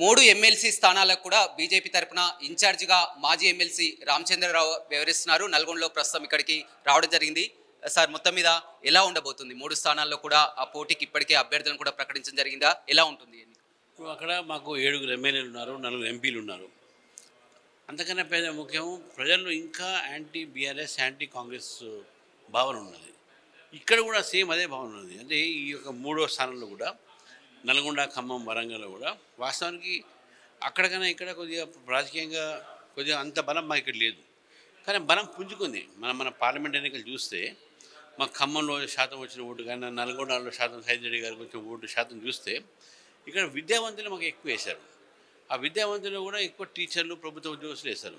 మూడు ఎమ్మెల్సీ స్థానాలకు కూడా బీజేపీ తరపున ఇన్ఛార్జిగా మాజీ ఎమ్మెల్సీ రామచంద్రరావు వ్యవహరిస్తున్నారు. నల్గొండలో ప్రస్తుతం ఇక్కడికి రావడం జరిగింది. సార్, మొత్తం మీద ఎలా ఉండబోతుంది? మూడు స్థానాల్లో కూడా ఆ పోటీకి ఇప్పటికే అభ్యర్థులను కూడా ప్రకటించడం జరిగిందా? ఎలా ఉంటుంది? ఇప్పుడు అక్కడ మాకు 7 ఎమ్మెల్యేలు ఉన్నారు, 4 ఎంపీలు ఉన్నారు. అంతకన్నా పెద్ద ముఖ్యం, ప్రజల్లో ఇంకా యాంటీ బీఆర్ఎస్, యాంటీ కాంగ్రెస్ భావన ఉన్నది. ఇక్కడ కూడా సేమ్ అదే భావన ఉన్నది. అంటే ఈ యొక్క మూడో స్థానంలో కూడా నల్గొండ, ఖమ్మం, వరంగల్లో కూడా వాస్తవానికి అక్కడికన్నా ఇక్కడ కొద్దిగా రాజకీయంగా కొద్దిగా అంత బలం మాకు ఇక్కడ లేదు. కానీ బలం పుంజుకుంది. మన పార్లమెంట్ ఎన్నికలు చూస్తే మా ఖమ్మంలో శాతం వచ్చిన ఓటు కానీ, నల్గొండలో శాతం సైదిరెడ్డి గారికి వచ్చిన ఓటు శాతం చూస్తే ఇక్కడ విద్యావంతులు మాకు ఎక్కువ వేశారు. ఆ విద్యావంతులు కూడా ఎక్కువ టీచర్లు, ప్రభుత్వ ఉద్యోగస్తులు వేశారు.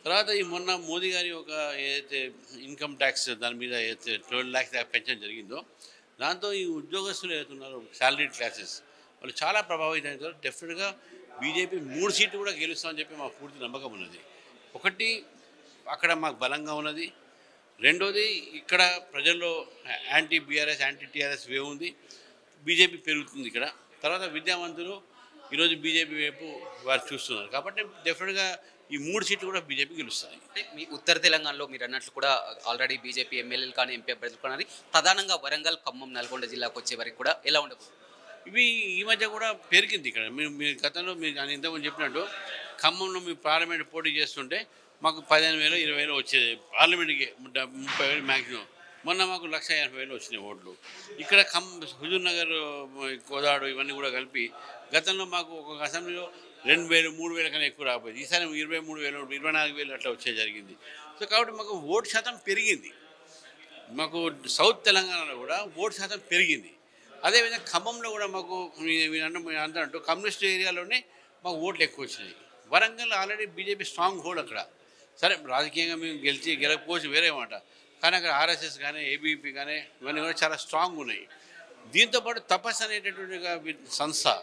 తర్వాత ఈ మొన్న మోదీ గారి ఒక ఏదైతే ఇన్కమ్ ట్యాక్స్ దాని మీద ఏదైతే 12 lakhs దాకా పెంచడం జరిగిందో, దాంతో ఈ ఉద్యోగస్తులు ఏదైతున్నారో శాలరీ క్లాసెస్ వాళ్ళు చాలా ప్రభావితం అవుతారు. డెఫినెట్గా బీజేపీ 3 సీట్లు కూడా గెలుస్తామని చెప్పి మాకు పూర్తి నమ్మకం ఉన్నది. ఒకటి, అక్కడ మాకు బలంగా ఉన్నది. రెండోది, ఇక్కడ ప్రజల్లో anti BRS, anti TRS wave ఉంది. బీజేపీ పెరుగుతుంది ఇక్కడ. తర్వాత విద్యావంతులు ఈరోజు బీజేపీ వైపు వారు చూస్తున్నారు. కాబట్టి డెఫినెట్గా ఈ 3 సీట్లు కూడా బీజేపీ గెలుస్తాయి. అంటే మీ ఉత్తర తెలంగాణలో మీరు అన్నట్లు కూడా ఆల్రెడీ బీజేపీ ఎమ్మెల్యేలు కానీ, ఎంపీ అభ్యర్థులు కానీ ప్రధానంగా వరంగల్, ఖమ్మం, నల్గొండ జిల్లాకు వచ్చే వరకు కూడా ఎలా ఉండబోతుంది? ఇవి ఈ మధ్య కూడా పెరిగింది. ఇక్కడ మీరు గతంలో మీరు ఇంతకుముందు చెప్పినట్టు ఖమ్మంలో మీ పార్లమెంట్ పోటీ చేస్తుంటే మాకు 15,000, 20,000 వచ్చేది. పార్లమెంట్కి 30,000 మ్యాక్సిమం. మొన్న మాకు 1,80,000 వచ్చినాయి ఓట్లు. ఇక్కడ హుజూర్ నగర్, కోదాడు ఇవన్నీ కూడా కలిపి గతంలో మాకు ఒక అసెంబ్లీలో 2,000, 3,000 కన్నా ఎక్కువ రాకపోయింది. ఈసారి 23,000, 24,000 అట్లా వచ్చే జరిగింది. సో కాబట్టి మాకు ఓటు శాతం పెరిగింది. మాకు సౌత్ తెలంగాణలో కూడా ఓటు శాతం పెరిగింది. అదేవిధంగా ఖమ్మంలో కూడా మాకు అంటున్నట్టు కమ్యూనిస్ట్ ఏరియాలోనే మాకు ఓట్లు ఎక్కువ వచ్చినాయి. Warangal already BJP strong hold అక్కడ. సరే, రాజకీయంగా మేము గెలకపోవచ్చు వేరే మాట, కానీ అక్కడ ఆర్ఎస్ఎస్ కానీ, ఏబీపీ కానీ ఇవన్నీ కూడా చాలా స్ట్రాంగ్ ఉన్నాయి. దీంతోపాటు తపస్సు అనేటటువంటి సంస్థ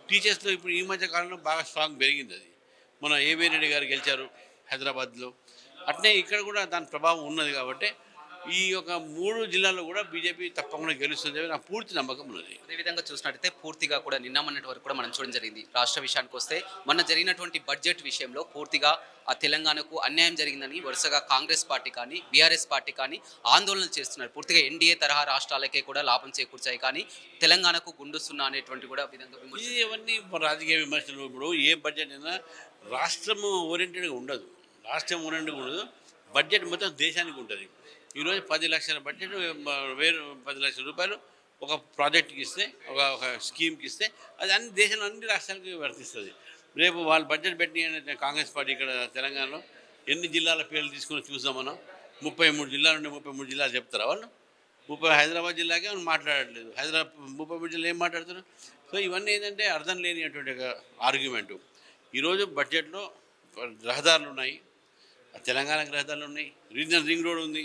టీచర్స్లో ఇప్పుడు ఈ మధ్య కాలంలో బాగా స్ట్రాంగ్ పెరిగింది. అది మన ఏబీ రెడ్డి గారు గెలిచారు హైదరాబాద్లో. అట్నే ఇక్కడ కూడా దాని ప్రభావం ఉన్నది. కాబట్టి ఈ యొక్క 3 జిల్లాల్లో కూడా బీజేపీ తప్పకుండా గెలుస్తుంది నా పూర్తి నమ్మకం ఉన్నది. అదేవిధంగా చూసినట్టయితే పూర్తిగా కూడా నిన్న మొన్నటి వరకు కూడా మనం చూడడం జరిగింది. రాష్ట్ర విషయానికి వస్తే మొన్న జరిగినటువంటి బడ్జెట్ విషయంలో పూర్తిగా ఆ తెలంగాణకు అన్యాయం జరిగిందని వరుసగా కాంగ్రెస్ పార్టీ కానీ, బీఆర్ఎస్ పార్టీ కానీ ఆందోళన చేస్తున్నారు. పూర్తిగా ఎన్డీఏ తరహా రాష్ట్రాలకే కూడా లాభం చేకూర్చాయి, కానీ తెలంగాణకు గుండుస్తున్నా అనేటువంటి కూడా విధంగా ఇవన్నీ రాజకీయ విమర్శలు. ఇప్పుడు ఏ బడ్జెట్ అయినా రాష్ట్రం ఓరియంటెడ్గా ఉండదు. రాష్ట్రం ఓరియంటెడ్గా ఉండదు. బడ్జెట్ మొత్తం దేశానికి ఉంటుంది. ఈరోజు 10 లక్షల బడ్జెట్ 10 లక్షల రూపాయలు ఒక ప్రాజెక్ట్కి ఇస్తే, ఒక స్కీమ్కి ఇస్తే అది దేశంలో అన్ని రాష్ట్రాలకి వర్తిస్తుంది. రేపు వాళ్ళు బడ్జెట్ పెట్టి కాంగ్రెస్ పార్టీ ఇక్కడ తెలంగాణలో ఎన్ని జిల్లాల పేర్లు తీసుకుని చూద్దాం మనం. 33 జిల్లాలు ఉండే 33 జిల్లాలు చెప్తారా వాళ్ళు? హైదరాబాద్ జిల్లాకే మనం మాట్లాడట్లేదు. 33 జిల్లాలు ఏం మాట్లాడుతున్నారు? సో ఇవన్నీ ఏంటంటే అర్థం లేనిటువంటి ఒక ఆర్గ్యుమెంటు. ఈరోజు బడ్జెట్లో రహదారులు ఉన్నాయి, తెలంగాణకు రహదారులు ఉన్నాయి, రీజనల్ రింగ్ రోడ్ ఉంది,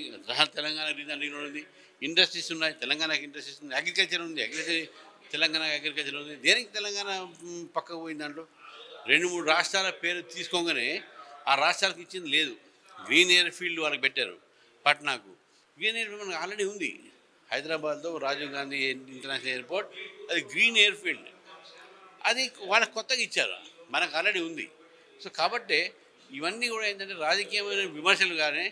తెలంగాణ రీజనల్ రింగ్ రోడ్ ఉంది, ఇండస్ట్రీస్ ఉన్నాయి, తెలంగాణకి ఇండస్ట్రీస్ ఉంది, అగ్రికల్చర్ ఉంది, తెలంగాణకి అగ్రికల్చర్ ఉంది. దేనికి తెలంగాణ పక్కకు పోయిన దాంట్లో 2-3 రాష్ట్రాల పేరు తీసుకోగానే ఆ రాష్ట్రాలకు ఇచ్చింది లేదు. గ్రీన్ ఎయిర్ ఫీల్డ్ వాళ్ళకి పెట్టారు పట్నాకు. గ్రీన్ ఎయిర్ ఫీల్డ్ మనకు ఆల్రెడీ ఉంది. హైదరాబాద్లో రాజీవ్ గాంధీ ఇంటర్నేషనల్ ఎయిర్పోర్ట్, అది గ్రీన్ ఎయిర్ ఫీల్డ్. అది వాళ్ళకి కొత్తగా ఇచ్చారు, మనకు ఆల్రెడీ ఉంది. సో కాబట్టి ఇవన్నీ కూడా ఏంటంటే రాజకీయమైన విమర్శలు. కానీ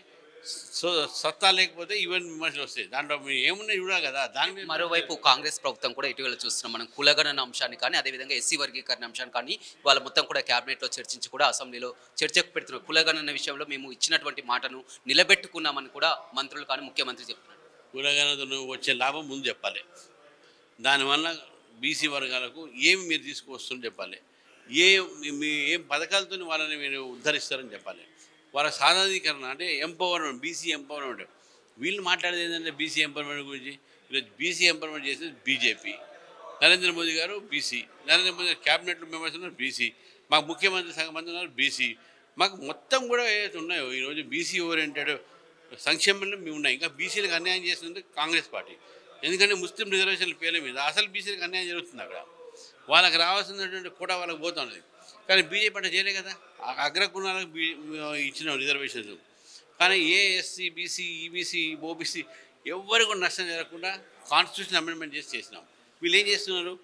సత్తా లేకపోతే ఇవన్నీ విమర్శలు వస్తాయి. దాంట్లో ఏమున్నాయి చూడాలి కదా. దాని మీద మరోవైపు కాంగ్రెస్ ప్రభుత్వం కూడా ఇటీవల చూస్తున్నాం మనం కులగణన అంశాన్ని కానీ, అదేవిధంగా ఎస్సీ వర్గీకరణ అంశాన్ని కానీ వాళ్ళ మొత్తం కూడా క్యాబినెట్లో చర్చించి కూడా అసెంబ్లీలో చర్చకు పెడుతున్నారు. కులగణన విషయంలో మేము ఇచ్చినటువంటి మాటను నిలబెట్టుకున్నామని కూడా మంత్రులు కానీ ముఖ్యమంత్రి చెప్తున్నారు. కులగణనతో వచ్చే లాభం ముందు చెప్పాలి. దానివల్ల బీసీ వర్గాలకు ఏమి మీరు తీసుకువస్తుందని చెప్పాలి. ఏం పథకాలతో వాళ్ళని మీరు ఉద్ధరిస్తారని చెప్పాలి. వాళ్ళ సాధారణీకరణ అంటే ఎంపవర్మెంట్, బీసీ ఎంపవర్మెంట్. వీళ్ళు మాట్లాడేది ఏంటంటే బీసీ ఎంపవర్మెంట్ గురించి. ఈరోజు బీసీ ఎంపవర్మెంట్ చేసేది బీజేపీ. నరేంద్ర మోదీ గారు బీసీ, నరేంద్ర మోదీ గారు క్యాబినెట్లో మెంబర్స్ ఉన్నారు బీసీ, మాకు ముఖ్యమంత్రి సగం మంది ఉన్నారు బీసీ. మాకు మొత్తం కూడా ఏదైతే ఉన్నాయో ఈరోజు బీసీ ఓరియంటెడ్ సంక్షేమంలో మేము ఉన్నాయి. ఇంకా బీసీలకు అన్యాయం చేస్తుంది కాంగ్రెస్ పార్టీ. ఎందుకంటే ముస్లిం రిజర్వేషన్ల పేర్ల మీద అసలు బీసీలకు అన్యాయం జరుగుతుంది. అక్కడ వాళ్ళకి రావాల్సినటువంటి కూడా వాళ్ళకి పోతున్నది. కానీ బీజేపీ అంటే చేయలే కదా. అగ్రకులాలకు ఇచ్చిన రిజర్వేషన్స్. కానీ ఏ ఎస్సీ, బీసీ, ఈబీసీ, ఓబీసీ ఎవరికి నష్టం జరగకుండా కాన్స్టిట్యూషన్ అమెండ్మెంట్ చేసినాం. వీళ్ళు ఏం చేస్తున్నారు?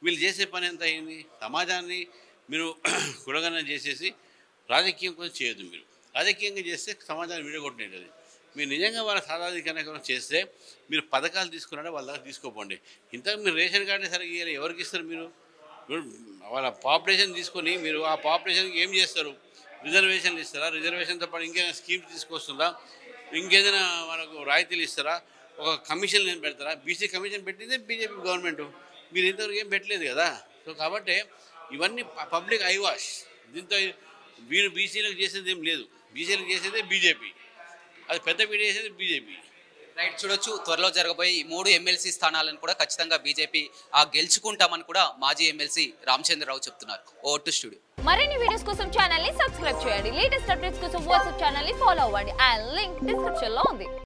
వీళ్ళు చేసే పని ఎంత అయింది? సమాజాన్ని మీరు కులగణన చేసేసి రాజకీయం కూడా చేయొద్దు. మీరు రాజకీయంగా చేస్తే సమాజాన్ని విడగొట్టినది. మీరు నిజంగా వాళ్ళ సాధారణీకరణ చేస్తే మీరు పథకాలు తీసుకున్నారో వాళ్ళ దగ్గర తీసుకోపోండి. ఇంతకు మీరు రేషన్ కార్డు సరిగ్గా ఎవరికి ఇస్తారు? మీరు వాళ్ళ పాపులేషన్ తీసుకొని మీరు ఆ పాపులేషన్కి ఏం చేస్తారు? రిజర్వేషన్లు ఇస్తారా? రిజర్వేషన్తో పాటు ఇంకేదైనా స్కీమ్స్ తీసుకొస్తుందా? ఇంకేదైనా మనకు రాయితీలు ఇస్తారా? ఒక కమిషన్ ఏం పెడతారా? బీసీ కమిషన్ పెట్టిందే బీజేపీ గవర్నమెంట్. మీరు ఇంతవరకు ఏం పెట్టలేదు కదా. సో కాబట్టి ఇవన్నీ పబ్లిక్ ఐవాష్. దీంతో వీరు బీసీలకు చేసేది ఏం లేదు. బీసీలకు చేసేదే బీజేపీ. అది పెద్ద పీడ చేసేది బీజేపీ. రైట్, చూడొచ్చు త్వరలో జరగబోయే ఈ 3 ఎమ్మెల్సీ స్థానాలను కూడా ఖచ్చితంగా బీజేపీ గెలుచుకుంటామని కూడా మాజీ ఎమ్మెల్సీ రామచంద్రరావు చెప్తున్నారు. Over to studio. మరిన్ని వీడియోస్ కోసం ఛానల్ ని సబ్స్క్రైబ్ చేయండి. లేటెస్ట్ అప్డేట్స్ కోసం వాట్సాప్ ఛానల్ ని ఫాలో అవ్వండి. ఆ లింక్ డిస్క్రిప్షన్ లో ఉంది.